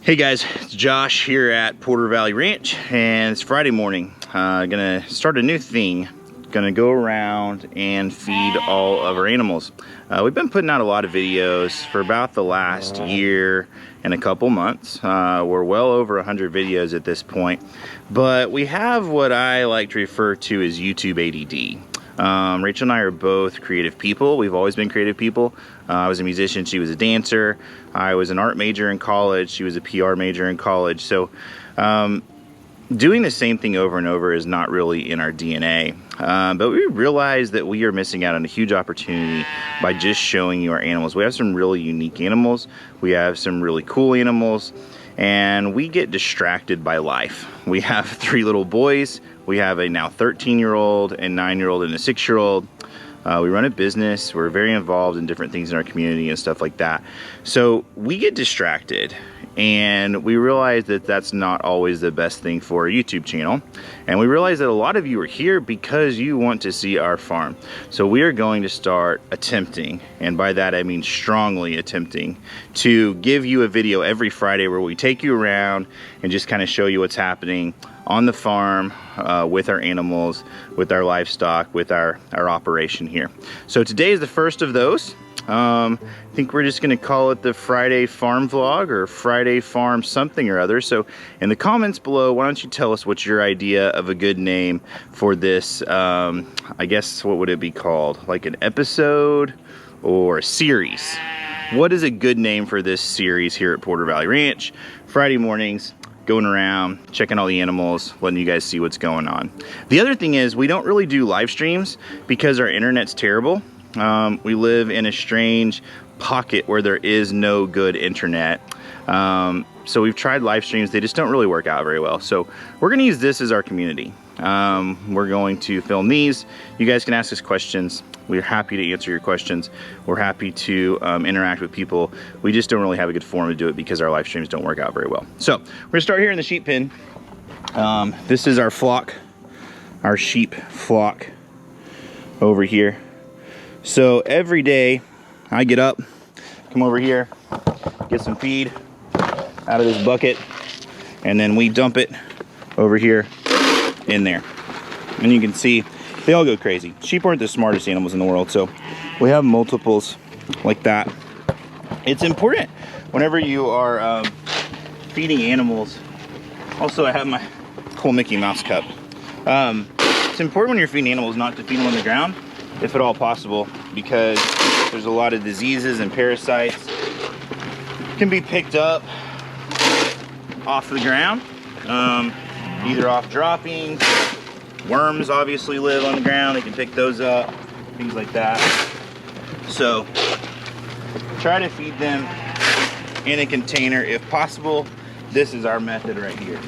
Hey guys, it's Josh here at Porter Valley Ranch, and it's Friday morning. Gonna start a new thing. Gonna go around and feed all of our animals. We've been putting out a lot of videos for about the last year and a couple months. We're well over 100 videos at this point, but we have what I like to refer to as YouTube ADD. Rachel and I are both creative people. We've always been creative people. I was a musician, she was a dancer. I was an art major in college, she was a PR major in college. So doing the same thing over and over is not really in our DNA. But we realize that we are missing out on a huge opportunity by just showing you our animals. We have some really unique animals. We have some really cool animals. And we get distracted by life. We have 3 little boys. We have a now 13-year-old, a 9-year-old, and a 6-year-old. We run a business. We're very involved in different things in our community and stuff like that. So we get distracted, and we realize that that's not always the best thing for a YouTube channel. And we realize that a lot of you are here because you want to see our farm. So we are going to start attempting, and by that I mean strongly attempting, to give you a video every Friday where we take you around and just kind of show you what's happening on the farm, with our animals, with our livestock, with our operation here. So today is the first of those. I think we're just gonna call it the Friday farm vlog or Friday farm something or other. So in the comments below, why don't you tell us what's your idea of a good name for this, I guess, what would it be called? Like an episode or a series? What is a good name for this series here at Porter Valley Ranch? Friday mornings, going around, checking all the animals, letting you guys see what's going on. The other thing is we don't really do live streams because our internet's terrible. We live in a strange pocket where there is no good internet. So we've tried live streams, they just don't really work out very well. So we're gonna use this as our community. We're going to film these. You guys can ask us questions. We're happy to answer your questions. We're happy to interact with people. We just don't really have a good forum to do it because our live streams don't work out very well. So we're gonna start here in the sheep pen. This is our flock, our sheep flock over here. So every day I get up, come over here, get some feed out of this bucket, and then we dump it over here in there. And you can see they all go crazy. Sheep aren't the smartest animals in the world, so we have multiples like that. It's important whenever you are feeding animals. Also, I have my cool Mickey Mouse cup. It's important when you're feeding animals not to feed them on the ground, if at all possible, because there's a lot of diseases and parasites can be picked up off the ground, either off droppings. Worms obviously live on the ground, they can pick those up, things like that. So try to feed them in a container if possible. This is our method right here.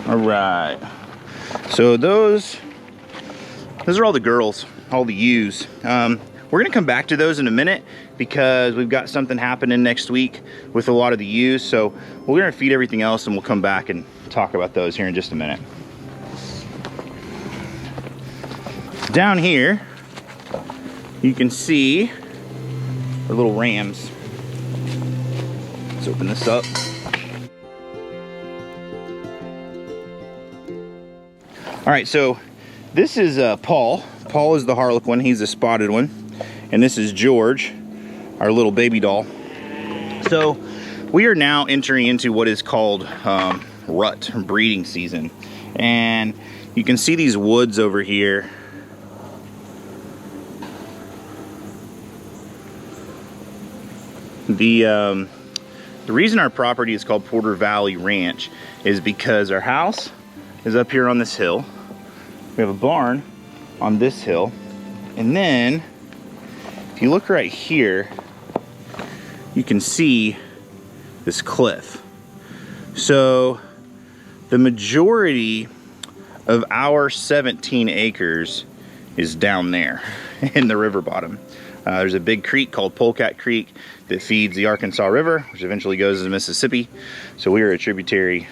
All right, so those are all the girls, all the ewes. We're gonna come back to those in a minute because we've got something happening next week with a lot of the ewes. So we're gonna feed everything else and we'll come back and talk about those here in just a minute. Down here, you can see our little rams. Let's open this up. All right, so this is Paul. Paul is the harlequin, he's the spotted one. And this is George, our little baby doll. So we are now entering into what is called rut, breeding season. And you can see these woods over here. The reason our property is called Porter Valley Ranch is because our house is up here on this hill. We have a barn on this hill. And then, if you look right here, you can see this cliff. So, the majority of our 17 acres is down there in the river bottom. There's a big creek called Polecat Creek that feeds the Arkansas River, which eventually goes to Mississippi. So we are a tributary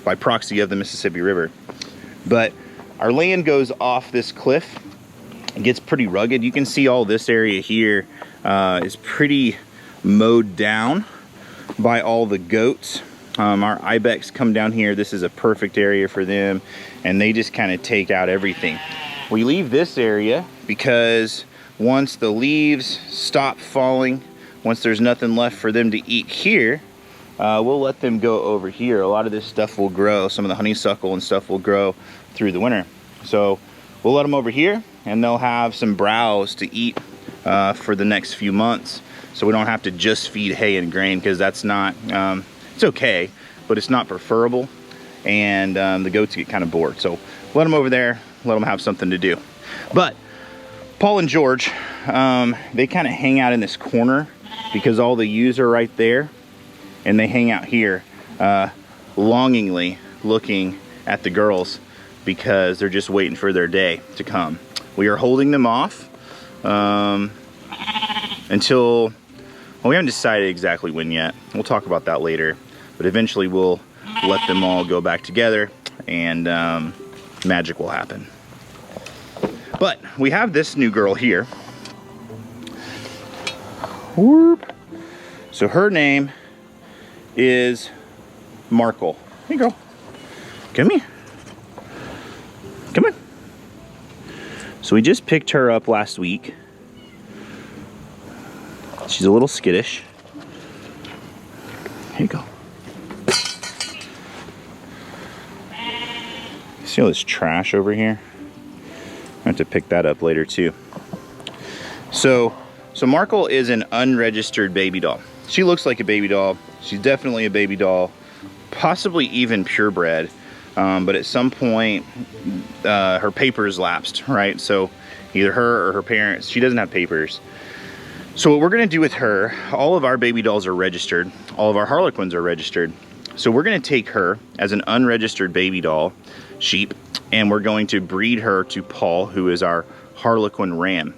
by proxy of the Mississippi River. But our land goes off this cliff. It gets pretty rugged. You can see all this area here is pretty mowed down by all the goats. Our Ibex come down here. This is a perfect area for them, and they just kind of take out everything. We leave this area because once the leaves stop falling, once there's nothing left for them to eat here, we'll let them go over here. A lot of this stuff will grow. Some of the honeysuckle and stuff will grow through the winter. So we'll let them over here, and they'll have some browse to eat for the next few months. So we don't have to just feed hay and grain, because that's not, it's okay, but it's not preferable, and the goats get kind of bored. So let them over there, let them have something to do. But Paul and George, they kind of hang out in this corner because all the ewes are right there, and they hang out here longingly looking at the girls because they're just waiting for their day to come. We are holding them off until, well, we haven't decided exactly when yet. We'll talk about that later, but eventually we'll let them all go back together, and magic will happen. But we have this new girl here. Whoop. So her name is Markle. Here you go. Come here. Come on. So we just picked her up last week. She's a little skittish. Here you go. See all this trash over here? I have to pick that up later too. So Markle is an unregistered baby doll. She looks like a baby doll. She's definitely a baby doll, possibly even purebred. But at some point, her papers lapsed, right? So either her or her parents, she doesn't have papers. So what we're gonna do with her, all of our baby dolls are registered. All of our harlequins are registered. So we're gonna take her as an unregistered baby doll sheep, and we're going to breed her to Paul, who is our harlequin ram.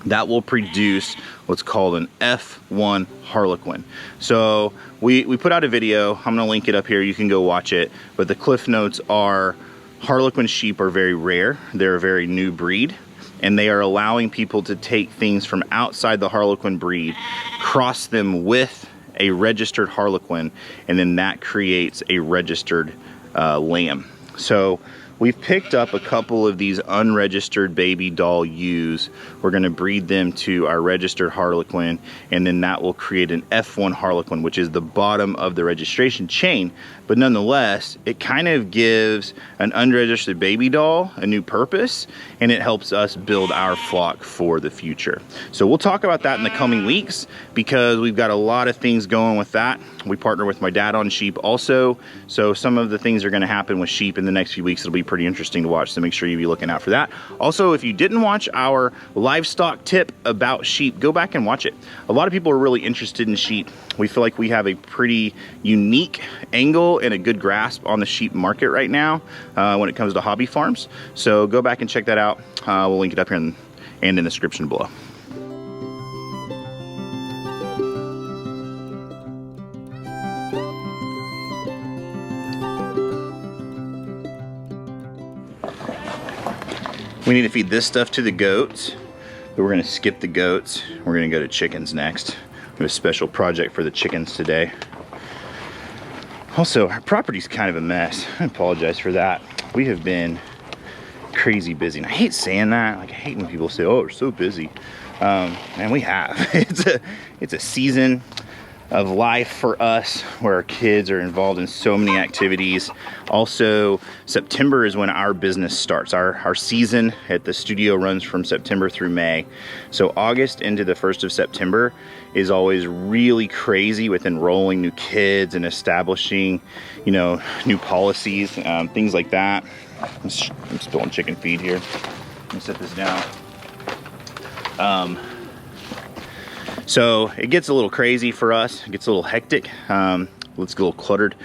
That will produce what's called an F1 harlequin. So we put out a video. I'm gonna link it up here. You can go watch it. But the cliff notes are, harlequin sheep are very rare. They're a very new breed, and they are allowing people to take things from outside the harlequin breed, cross them with a registered harlequin, and then that creates a registered lamb. So we've picked up a couple of these unregistered baby doll ewes. We're gonna breed them to our registered harlequin, and then that will create an F1 harlequin, which is the bottom of the registration chain. But nonetheless, it kind of gives an unregistered baby doll a new purpose, and it helps us build our flock for the future. So we'll talk about that in the coming weeks, because we've got a lot of things going with that. We partner with my dad on sheep also, so some of the things are gonna happen with sheep in the next few weeks. It'll be pretty interesting to watch, so make sure you be looking out for that. Also, if you didn't watch our livestock tip about sheep, go back and watch it. A lot of people are really interested in sheep. We feel like we have a pretty unique angle and a good grasp on the sheep market right now when it comes to hobby farms. So go back and check that out. We'll link it up here and in the description below. We need to feed this stuff to the goats, but we're gonna skip the goats. We're gonna go to chickens next. We have a special project for the chickens today. Also, our property's kind of a mess. I apologize for that. We have been crazy busy. And I hate saying that. Like, I hate when people say, oh, we're so busy. And we have. It's a season of life for us where our kids are involved in so many activities. Also, September is when our business starts. Our season at the studio runs from September through May. So August into the 1st of September is always really crazy with enrolling new kids and establishing, you know, new policies, things like that. I'm spilling chicken feed here. Let me set this down. So it gets a little crazy for us. It gets a little hectic. Let's get a little cluttered.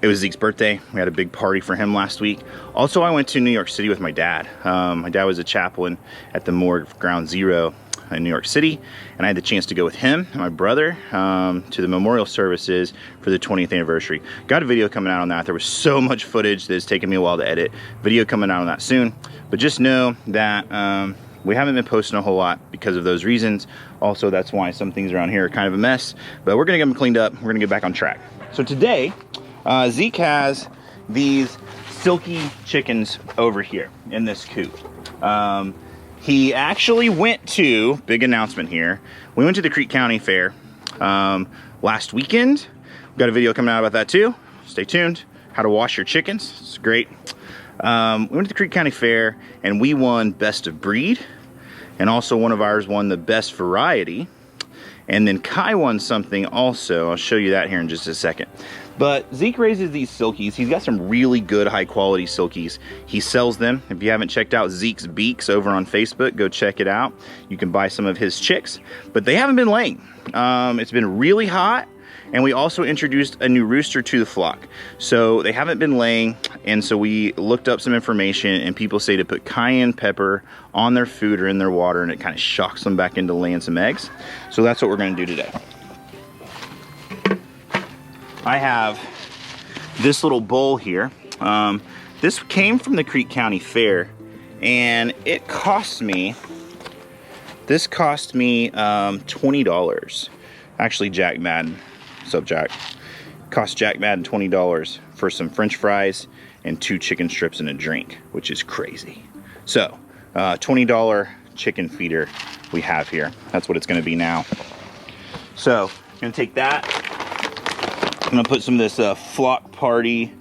It was Zeke's birthday. We had a big party for him last week. Also, I went to New York City with my dad. My dad was a chaplain at the morgue of Ground Zero in New York City, and I had the chance to go with him and my brother to the memorial services for the 20th anniversary. Got a video coming out on that. There was so much footage that it's taken me a while to edit. Video coming out on that soon, but just know that we haven't been posting a whole lot because of those reasons. Also, that's why some things around here are kind of a mess, but we're gonna get them cleaned up. We're gonna get back on track. So today, Zeke has these Silkie chickens over here in this coop. He actually went to, big announcement here, we went to the Creek County Fair last weekend. We've got a video coming out about that too. Stay tuned. How to wash your chickens. It's great. We went to the Creek County Fair and we won Best of Breed. And also one of ours won the Best Variety. And then Kai won something also. I'll show you that here in just a second. But Zeke raises these Silkies. He's got some really good high quality Silkies. He sells them. If you haven't checked out Zeke's Beaks over on Facebook, go check it out. You can buy some of his chicks, but they haven't been laying. It's been really hot, and we also introduced a new rooster to the flock. So they haven't been laying, and so we looked up some information, and people say to put cayenne pepper on their food or in their water, and it kind of shocks them back into laying some eggs. So that's what we're gonna do today. I have this little bowl here. This came from the Creek County Fair, and it cost me, this cost me $20. Actually, Jack Madden, what's up, Jack? Cost Jack Madden $20 for some French fries and 2 chicken strips and a drink, which is crazy. So, $20 chicken feeder we have here. That's what it's gonna be now. So, I'm gonna take that. I'm gonna put some of this Flock Party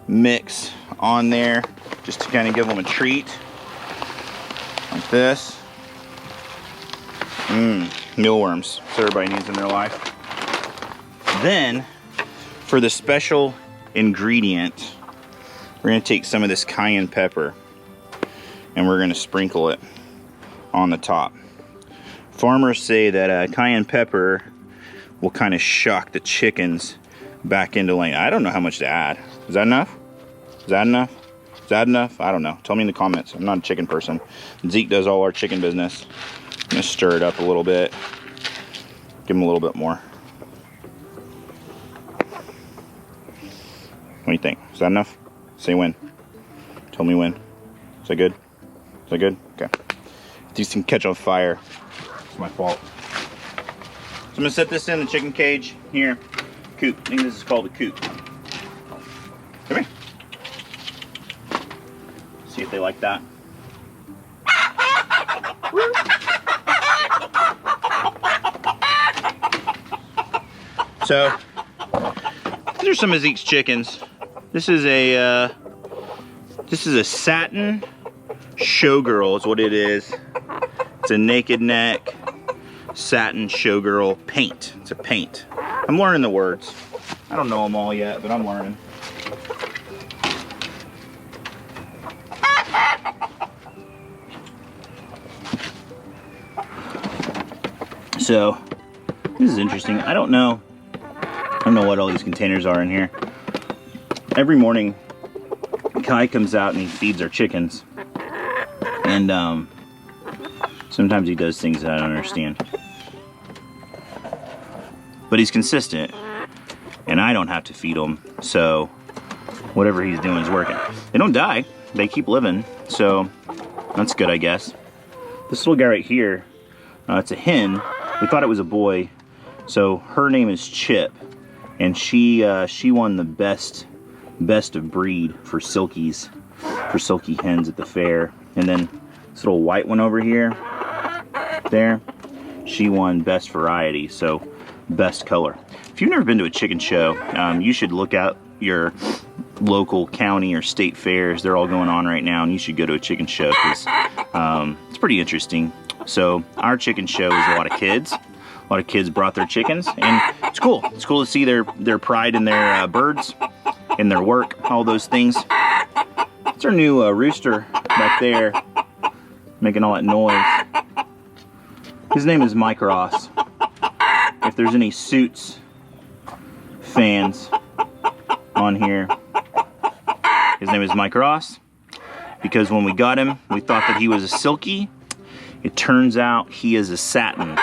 mix on there just to kind of give them a treat. Like this. Mealworms. That's what everybody needs in their life. Then, for the special ingredient, we're gonna take some of this cayenne pepper and we're gonna sprinkle it on the top. Farmers say that cayenne pepper will kind of shock the chickens back into laying. I don't know how much to add. Is that enough? Is that enough? Is that enough? I don't know. Tell me in the comments. I'm not a chicken person. Zeke does all our chicken business. I'm gonna stir it up a little bit. Give him a little bit more. What do you think? Is that enough? Say when. Tell me when. Is that good? Is that good? Okay. These can catch on fire. It's my fault. So I'm gonna set this in the chicken cage here. Coop. I think this is called a coop. Come here. See if they like that. So, these are some of Zeke's chickens. This is a satin showgirl is what it is. It's a naked neck satin showgirl paint. It's a paint. I'm learning the words. I don't know them all yet, but I'm learning. So, this is interesting. I don't know what all these containers are in here. Every morning, Kai comes out and he feeds our chickens. And sometimes he does things that I don't understand. But he's consistent, and I don't have to feed them, so whatever he's doing is working. They don't die, they keep living, so that's good, I guess. This little guy right here, it's a hen. We thought it was a boy, so her name is Chip, and she won the best of breed for Silkies, for Silkie hens at the fair. And then this little white one over here, there, she won best variety, so best color. If you've never been to a chicken show, you should look out your local county or state fairs. They're all going on right now, and you should go to a chicken show because it's pretty interesting. So our chicken show is a lot of kids. A lot of kids brought their chickens, and it's cool. It's cool to see their pride in their birds, in their work, all those things. It's our new rooster back there, making all that noise. His name is Mike Ross. If there's any Suits fans on here, his name is Mike Ross, because when we got him, we thought that he was a Silkie, It turns out he is a satin.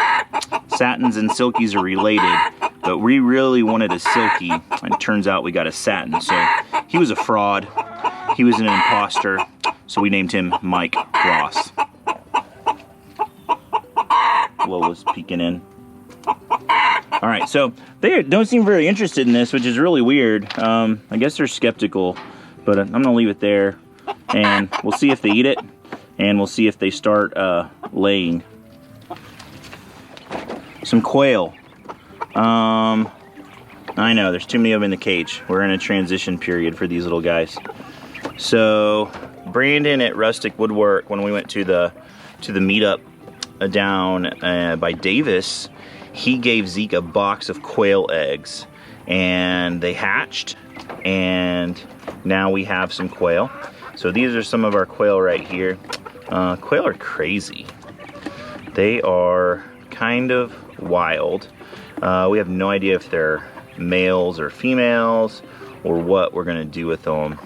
Satins and silkies are related, but we really wanted a silky, and it turns out we got a satin. So he was a fraud. He was an imposter, so we named him Mike Ross. Lola's peeking in. All right, so they don't seem very interested in this, which is really weird. I guess they're skeptical, but I'm gonna leave it there, and we'll see if they eat it, and we'll see if they start laying. Some quail. I know, there's too many of them in the cage. We're in a transition period for these little guys. So Brandon at Rustic Woodwork, when we went to the meetup down by Davis, he gave Zeke a box of quail eggs, and they hatched, and now we have some quail. So these are some of our quail right here. Quail are crazy. They are kind of wild. We have no idea if they're males or females or what we're gonna do with them.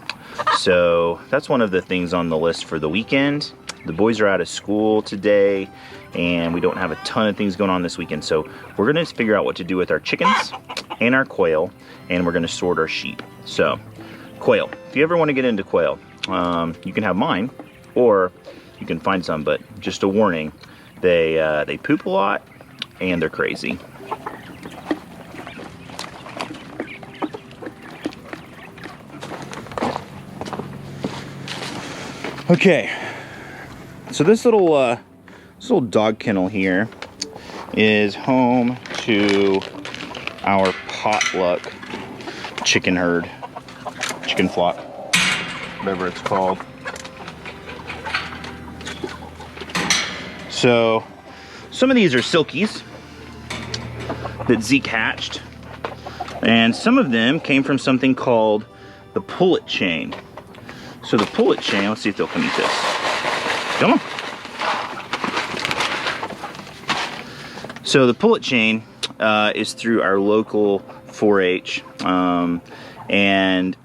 So that's one of the things on the list for the weekend. The boys are out of school today, and we don't have a ton of things going on this weekend. So we're gonna figure out what to do with our chickens and our quail, and we're gonna sort our sheep. So quail, if you ever wanna get into quail, you can have mine, or you can find some, but just a warning, they poop a lot, and they're crazy. Okay, so this little dog kennel here is home to our potluck chicken herd, chicken flock, whatever it's called. So some of these are silkies that Zeke hatched, and some of them came from something called the pullet chain. So the pullet chain, let's see if they'll come eat this. Come on. So the pullet chain is through our local 4-H, and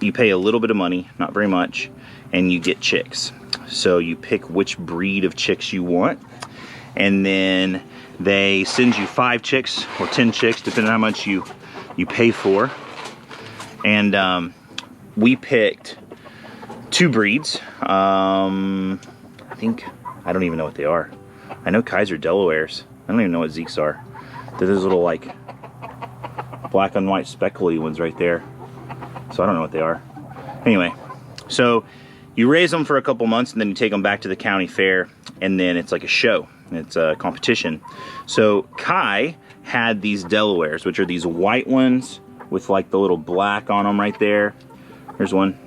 you pay a little bit of money, not very much, and you get chicks. So you pick which breed of chicks you want, and then they send you 5 chicks or 10 chicks, depending on how much you pay for. And we picked 2 breeds. I don't even know what they are. I know Kaiser Delawares. I don't even know what Zeke's are. They're those little like black and white speckly ones right there. So I don't know what they are. Anyway, so you raise them for a couple months, and then you take them back to the county fair, and then it's like a show. It's a competition. So Kai had these Delawares, which are these white ones with like the little black on them right there. Here's one.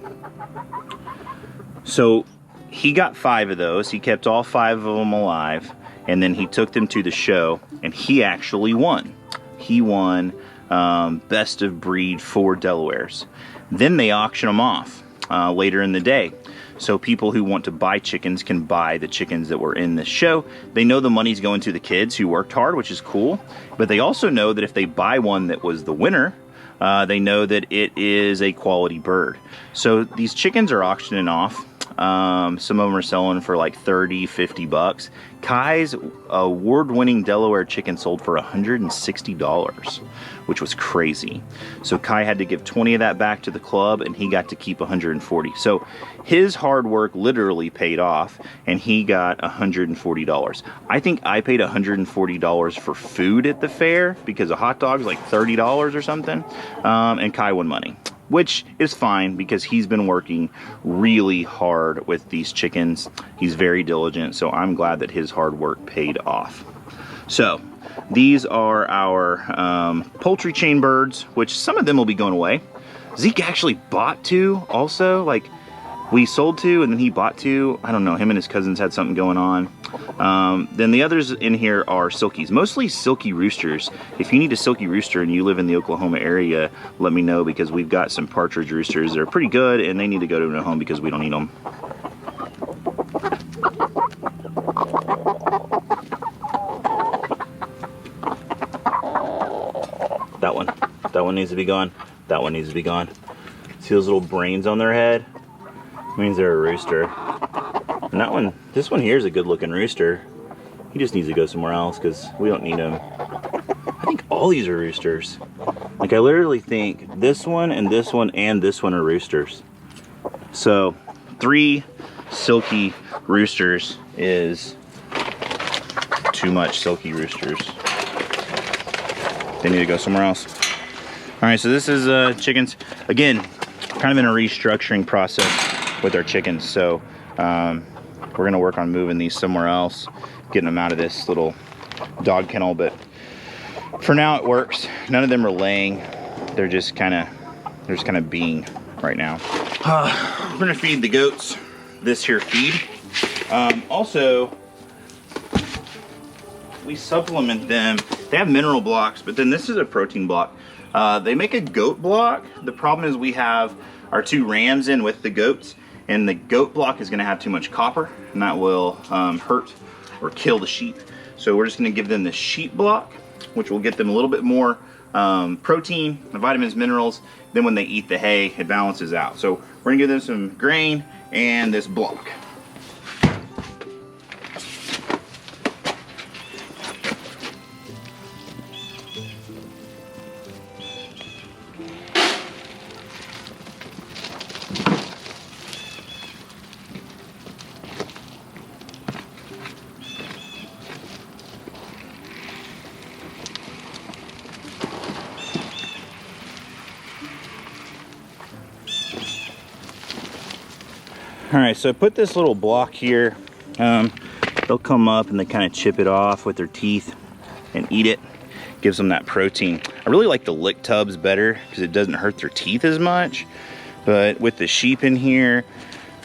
So he got 5 of those. He kept all 5 of them alive, and then he took them to the show, and he actually won. He won best of breed 4 Delawares. Then they auction them off later in the day. So people who want to buy chickens can buy the chickens that were in this show. They know the money's going to the kids who worked hard, which is cool. But they also know that if they buy one that was the winner, they know that it is a quality bird. So these chickens are auctioning off. Some of them are selling for like 30, 50 bucks. Kai's award-winning Delaware chicken sold for $160, which was crazy. So Kai had to give 20 of that back to the club, and he got to keep 140. So his hard work literally paid off, and he got $140. I think I paid $140 for food at the fair because a hot dog's like $30 or something, and Kai won money. Which is fine because he's been working really hard with these chickens. He's very diligent, so I'm glad that his hard work paid off. So these are our poultry chain birds, which some of them will be going away. Zeke actually bought 2 also. Like, we sold 2 and then he bought 2. I don't know, him and his cousins had something going on. Then the others in here are silkies, mostly silky roosters. If you need a silky rooster and you live in the Oklahoma area, let me know, because we've got some partridge roosters that are pretty good, and they need to go to a home because we don't need them. That one needs to be gone. That one needs to be gone. See those little brains on their head? It means they're a rooster. And And that one, this one here is a good looking rooster. He just needs to go somewhere else because we don't need him. I think all these are roosters. Like I literally think this one and this one and this one are roosters. So 3 silky roosters is too much silky roosters. They need to go somewhere else. All right, so this is chickens. Again, kind of in a restructuring process with our chickens. So we're gonna work on moving these somewhere else, getting them out of this little dog kennel, but for now it works. None of them are laying. They're just kind of being right now. We're gonna feed the goats this here feed. Also, we supplement them. They have mineral blocks, but then this is a protein block. They make a goat block. The problem is we have our 2 rams in with the goats, and the goat block is gonna have too much copper, and that will hurt or kill the sheep. So we're just gonna give them the sheep block, which will get them a little bit more protein, the vitamins, minerals. Then when they eat the hay, it balances out. So we're gonna give them some grain and this block. All right, so I put this little block here. They'll come up and they kind of chip it off with their teeth and eat it. Gives them that protein. I really like the lick tubs better because it doesn't hurt their teeth as much. But with the sheep in here,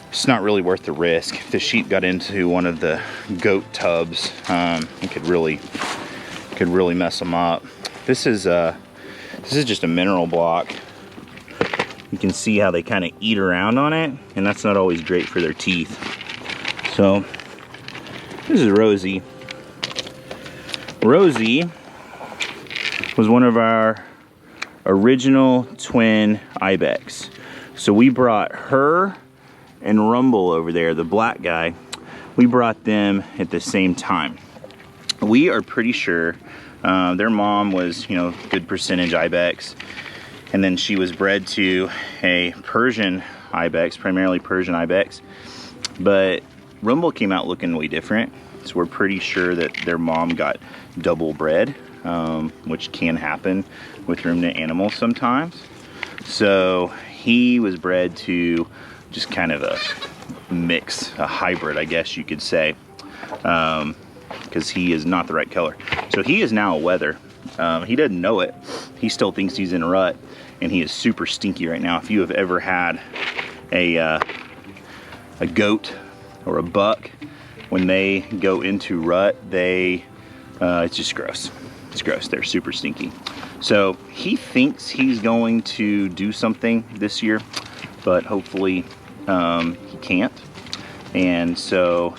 it's not really worth the risk. If the sheep got into one of the goat tubs, it could really mess them up. This is just a mineral block. You can see how they kind of eat around on it, and that's not always great for their teeth. So this is Rosie. Rosie was one of our original twin Ibex. So we brought her and Rumble over there, the black guy. We brought them at the same time. We are pretty sure their mom was, good percentage Ibex. And then she was bred to a Persian Ibex, primarily Persian Ibex. But Rumble came out looking way different. So we're pretty sure that their mom got double bred, which can happen with ruminant animals sometimes. So he was bred to just kind of a mix, a hybrid, I guess you could say, because he is not the right color. So he is now a wether. He doesn't know it. He still thinks he's in a rut, and he is super stinky right now. If you have ever had a goat or a buck, when they go into rut, it's just gross. It's gross. They're super stinky. So he thinks he's going to do something this year, but hopefully he can't. And so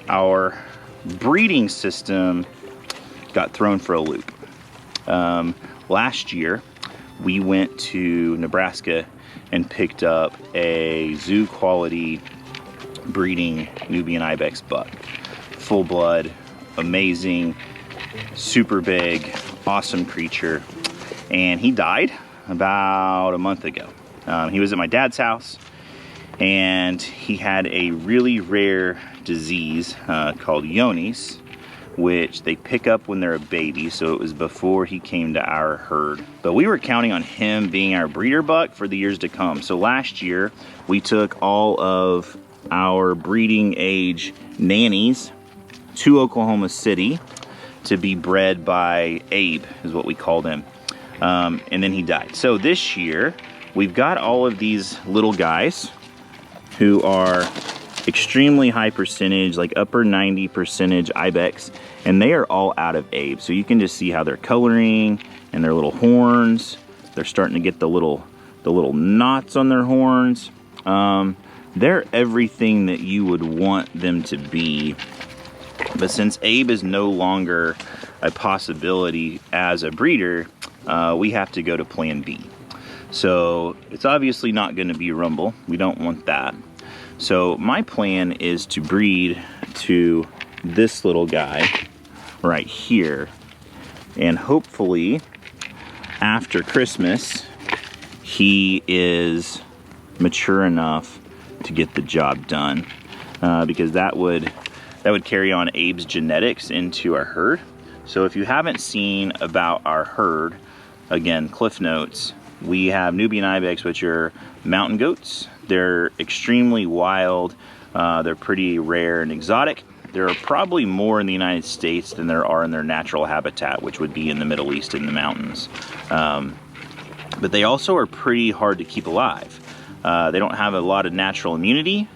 our breeding system got thrown for a loop. Last year, we went to Nebraska and picked up a zoo quality breeding Nubian Ibex buck. Full blood, amazing, super big, awesome creature. And he died about a month ago. He was at my dad's house, and he had a really rare disease called Yonis, which they pick up when they're a baby, so it was before he came to our herd. But we were counting on him being our breeder buck for the years to come. So last year, we took all of our breeding age nannies to Oklahoma City to be bred by Abe, is what we called him. And then he died. So this year, we've got all of these little guys who are extremely high percentage, like upper 90 percentage Ibex, and they are all out of Abe. So you can just see how they're coloring and their little horns. They're starting to get the little knots on their horns. They're everything that you would want them to be. But since Abe is no longer a possibility as a breeder, we have to go to plan B. So it's obviously not going to be Rumble. We don't want that. So my plan is to breed to this little guy right here, and hopefully after Christmas he is mature enough to get the job done, because that would carry on Abe's genetics into our herd. So if you haven't seen about our herd, again, cliff notes, we have Nubian Ibex, which are mountain goats. They're extremely wild. They're pretty rare and exotic. There are probably more in the United States than there are in their natural habitat, which would be in the Middle East in the mountains. But they also are pretty hard to keep alive. They don't have a lot of natural immunity.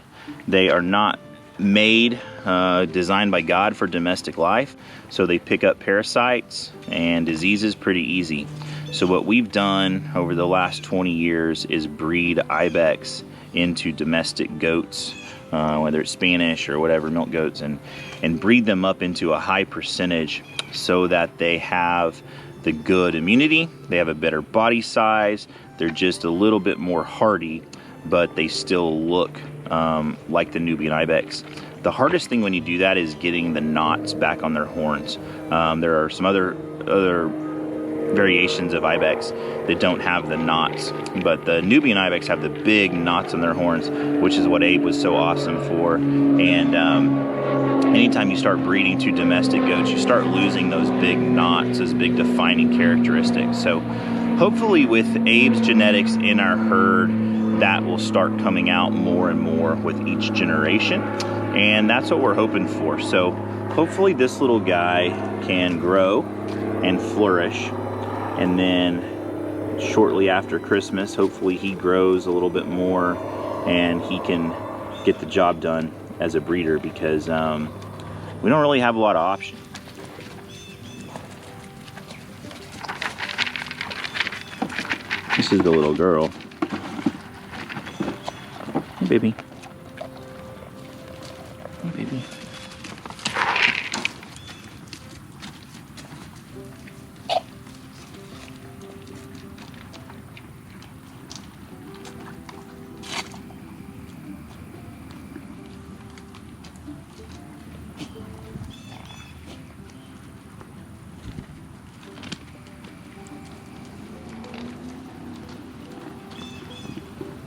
They are not made, designed by God for domestic life. So they pick up parasites and diseases pretty easy. So what we've done over the last 20 years is breed Ibex into domestic goats, whether it's Spanish or whatever, milk goats, and breed them up into a high percentage so that they have the good immunity, they have a better body size, they're just a little bit more hardy, but they still look like the Nubian Ibex. The hardest thing when you do that is getting the knots back on their horns. There are some other variations of Ibex that don't have the knots, but the Nubian Ibex have the big knots on their horns, which is what Abe was so awesome for. And anytime you start breeding to domestic goats, you start losing those big knots, those big defining characteristics. So hopefully with Abe's genetics in our herd, that will start coming out more and more with each generation, and that's what we're hoping for. So hopefully this little guy can grow and flourish, and then shortly after Christmas, hopefully he grows a little bit more and he can get the job done as a breeder, because we don't really have a lot of options. This is the little girl. Hey, baby. Hey, baby.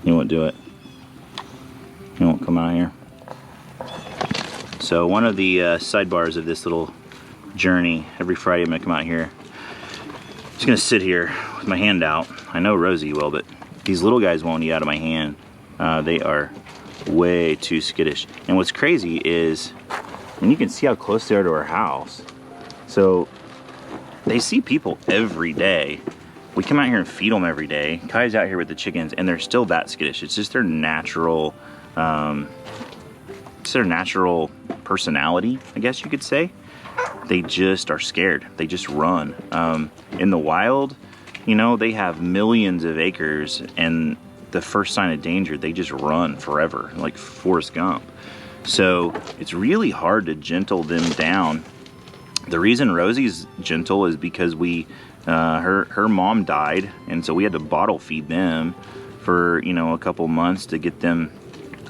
You won't do it. You won't come out here. So one of the sidebars of this little journey, every Friday I'm gonna come out here. I'm just gonna sit here with my hand out. I know Rosie will, but these little guys won't eat out of my hand. They are way too skittish. And what's crazy is, and you can see how close they are to our house. So they see people every day. We come out here and feed them every day. Kai's out here with the chickens, and they're still that skittish. It's just their natural, personality, I guess you could say. They just are scared. They just run. In the wild, you know, they have millions of acres, and the first sign of danger, they just run forever, like Forrest Gump. So it's really hard to gentle them down. The reason Rosie's gentle is because her mom died, and so we had to bottle feed them for, you know, a couple months to get them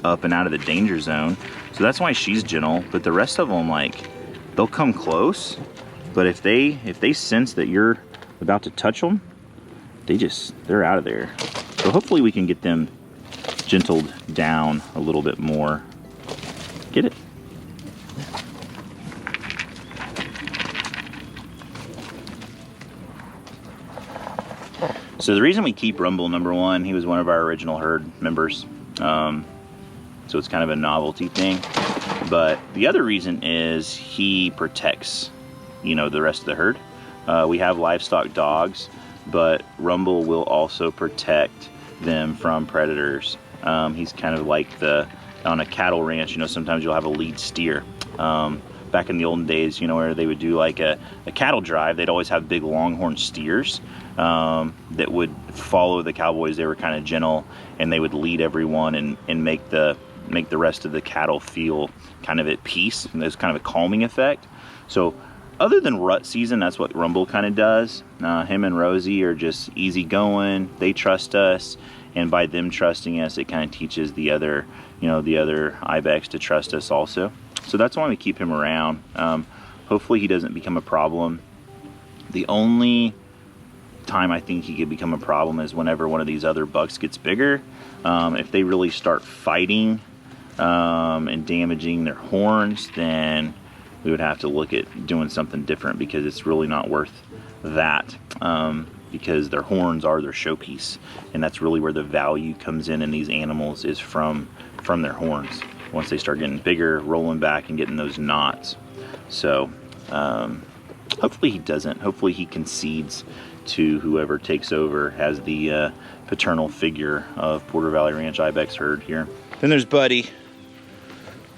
up and out of the danger zone. So that's why she's gentle. But the rest of them, like, they'll come close, but if they sense that you're about to touch them, they're out of there. So hopefully we can get them gentled down a little bit more. Get it? So the reason we keep Rumble number one, he was one of our original herd members. So it's kind of a novelty thing. But the other reason is he protects, you know, the rest of the herd. We have livestock dogs, but Rumble will also protect them from predators. He's kind of like on a cattle ranch, you know, sometimes you'll have a lead steer. Back in the olden days, you know, where they would do like a cattle drive, they'd always have big longhorn steers that would follow the cowboys. They were kind of gentle, and they would lead everyone and make the rest of the cattle feel kind of at peace. And there's kind of a calming effect. So other than rut season, that's what Rumble kind of does. Him and Rosie are just easy going. They trust us, and by them trusting us, it kind of teaches the other, the other Ibex to trust us also. So that's why we keep him around. Hopefully he doesn't become a problem. The only time I think he could become a problem is whenever one of these other bucks gets bigger. If they really start fighting and damaging their horns, then we would have to look at doing something different, because it's really not worth that, because their horns are their showpiece, and that's really where the value comes in these animals, is from their horns. Once they start getting bigger, rolling back and getting those knots. So hopefully he doesn't. Hopefully he concedes to whoever takes over as the paternal figure of Porter Valley Ranch Ibex herd here. Then there's Buddy.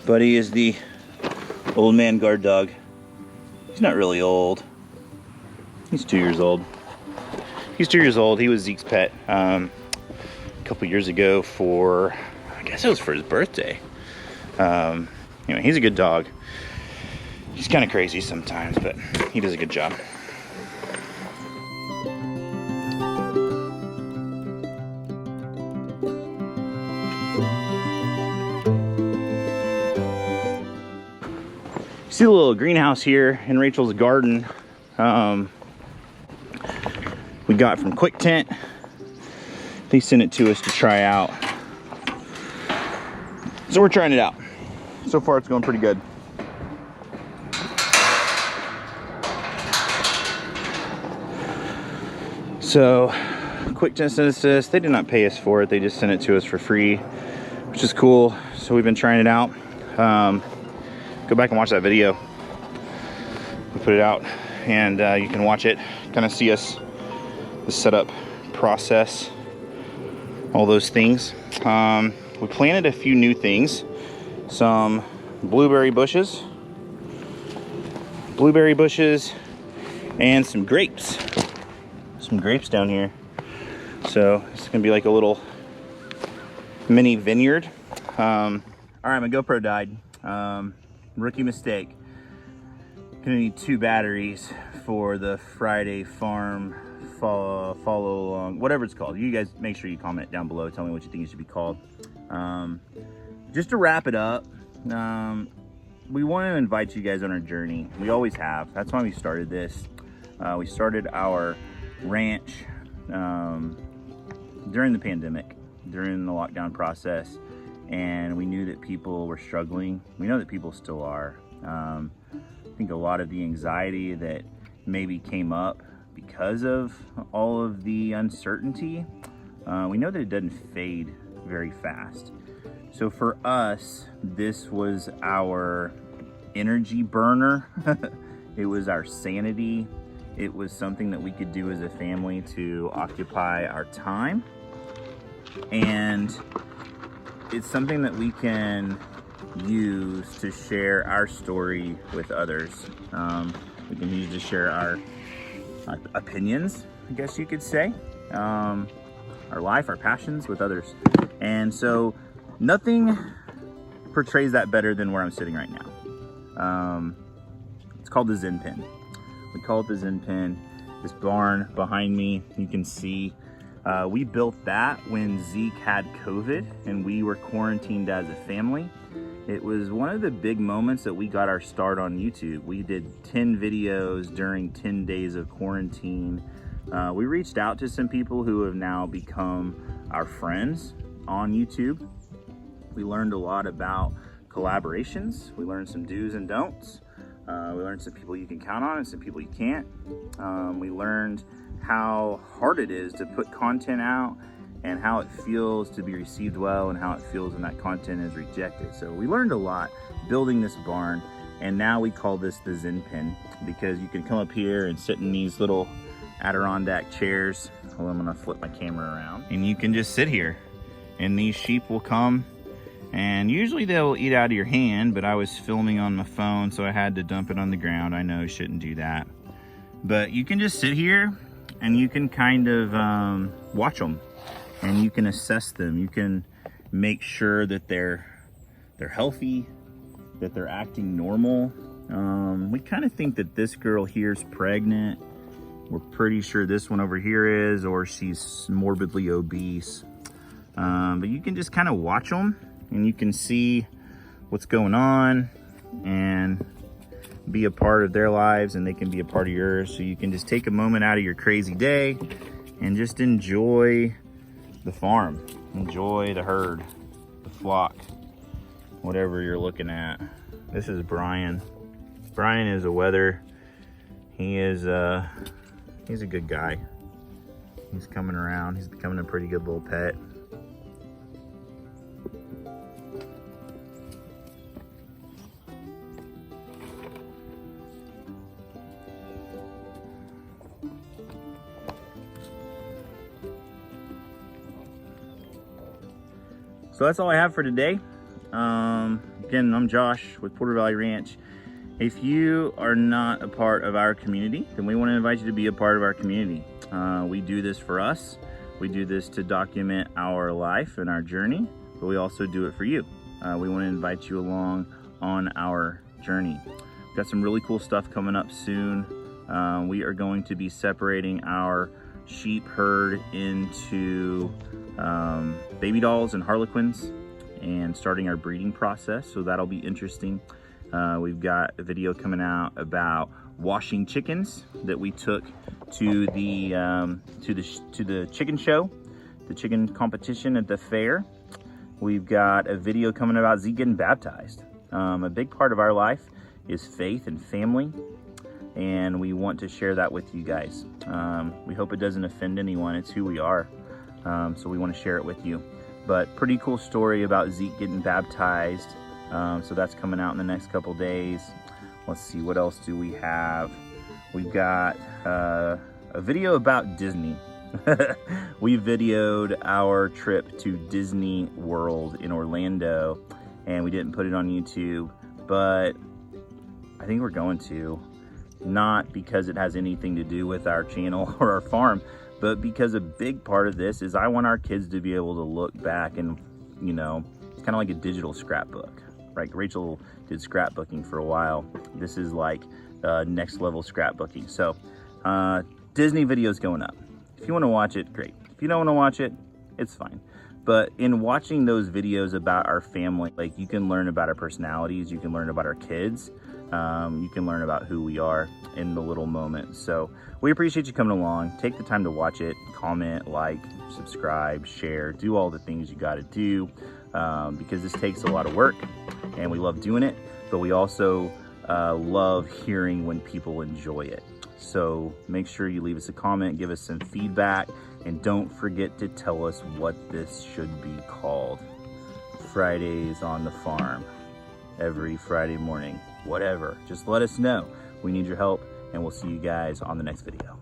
Buddy is the old man guard dog. He's not really old. He's 2 years old. He's 2 years old. He was Zeke's pet a couple years ago for, I guess it was for his birthday. Anyway, he's a good dog. He's kind of crazy sometimes, but he does a good job. See the little greenhouse here in Rachel's garden, we got from Quick Tent. They sent it to us to try out, so we're trying it out. So far it's going pretty good. So Quick Tent sent us this. They did not pay us for it, they just sent it to us for free, which is cool. So we've been trying it out. Go back and watch that video. We put it out, and you can watch it, kind of see us, the setup process, all those things. We planted a few new things, some blueberry bushes, and some grapes down here. So it's gonna be like a little mini vineyard. All right, my GoPro died. Rookie mistake. Gonna need 2 batteries for the Friday farm follow along, whatever it's called. You guys make sure you comment down below, tell me what you think it should be called. Just to wrap it up, we want to invite you guys on our journey. We always have. That's why we started this. We started our ranch during the pandemic, during the lockdown process, and we knew that people were struggling. We know that people still are. I think a lot of the anxiety that maybe came up because of all of the uncertainty, we know that it doesn't fade very fast. So for us, this was our energy burner. It was our sanity. It was something that we could do as a family to occupy our time. And it's something that we can use to share our story with others. We can use to share our opinions, I guess you could say, our life, our passions with others. And so nothing portrays that better than where I'm sitting right now. It's called the Zen Pen. We call it the Zen Pen. This barn behind me, you can see, we built that when Zeke had COVID and we were quarantined as a family. It was one of the big moments that we got our start on YouTube. We did 10 videos during 10 days of quarantine. We reached out to some people who have now become our friends on YouTube. We learned a lot about collaborations. We learned some do's and don'ts. We learned some people you can count on and some people you can't. We learned how hard it is to put content out and how it feels to be received well and how it feels when that content is rejected. So we learned a lot building this barn, and now we call this the Zen Pen because you can come up here and sit in these little Adirondack chairs. Well, I'm gonna flip my camera around, and you can just sit here and these sheep will come, and usually they'll eat out of your hand, but I was filming on my phone, so I had to dump it on the ground. I know I shouldn't do that, but you can just sit here and you can kind of watch them, and you can assess them. You can make sure that they're healthy, that they're acting normal. We kind of think that this girl here is pregnant. We're pretty sure this one over here is, or she's morbidly obese. But you can just kind of watch them and you can see what's going on and be a part of their lives, and they can be a part of yours. So you can just take a moment out of your crazy day and just enjoy the farm, enjoy the herd, the flock, whatever you're looking at. This is Brian. Brian is a wether. He's a good guy. He's coming around. He's becoming a pretty good little pet. So that's all I have for today. Again, I'm Josh with Porter Valley Ranch. If you are not a part of our community, then we want to invite you to be a part of our community. We do this for us. We do this to document our life and our journey, but we also do it for you. We want to invite you along on our journey. We've got some really cool stuff coming up soon. We are going to be separating our sheep herd into baby dolls and harlequins and starting our breeding process, so that'll be interesting. We've got a video coming out about washing chickens that we took to the chicken show, the chicken competition at the fair. We've got a video coming about Zeke getting baptized. A big part of our life is faith and family, and we want to share that with you guys. We hope it doesn't offend anyone. It's who we are, so we want to share it with you. But pretty cool story about Zeke getting baptized. So that's coming out in the next couple days. Let's see, what else do we have? We've got a video about Disney. We videoed our trip to Disney World in Orlando, and we didn't put it on YouTube, but I think we're going to. Not because it has anything to do with our channel or our farm, but because a big part of this is I want our kids to be able to look back and, you know, it's kind of like a digital scrapbook, right? Rachel did scrapbooking for a while. This is like next level scrapbooking. So Disney videos going up. If you want to watch it, great. If you don't want to watch it, it's fine. But in watching those videos about our family, like, you can learn about our personalities, you can learn about our kids, you can learn about who we are in the little moments. So we appreciate you coming along. Take the time to watch it, comment, like, subscribe, share, do all the things you got to do, because this takes a lot of work and we love doing it, but we also love hearing when people enjoy it. So make sure you leave us a comment, give us some feedback, and don't forget to tell us what this should be called. Fridays on the farm, every Friday morning, whatever. Just let us know. We need your help, and we'll see you guys on the next video.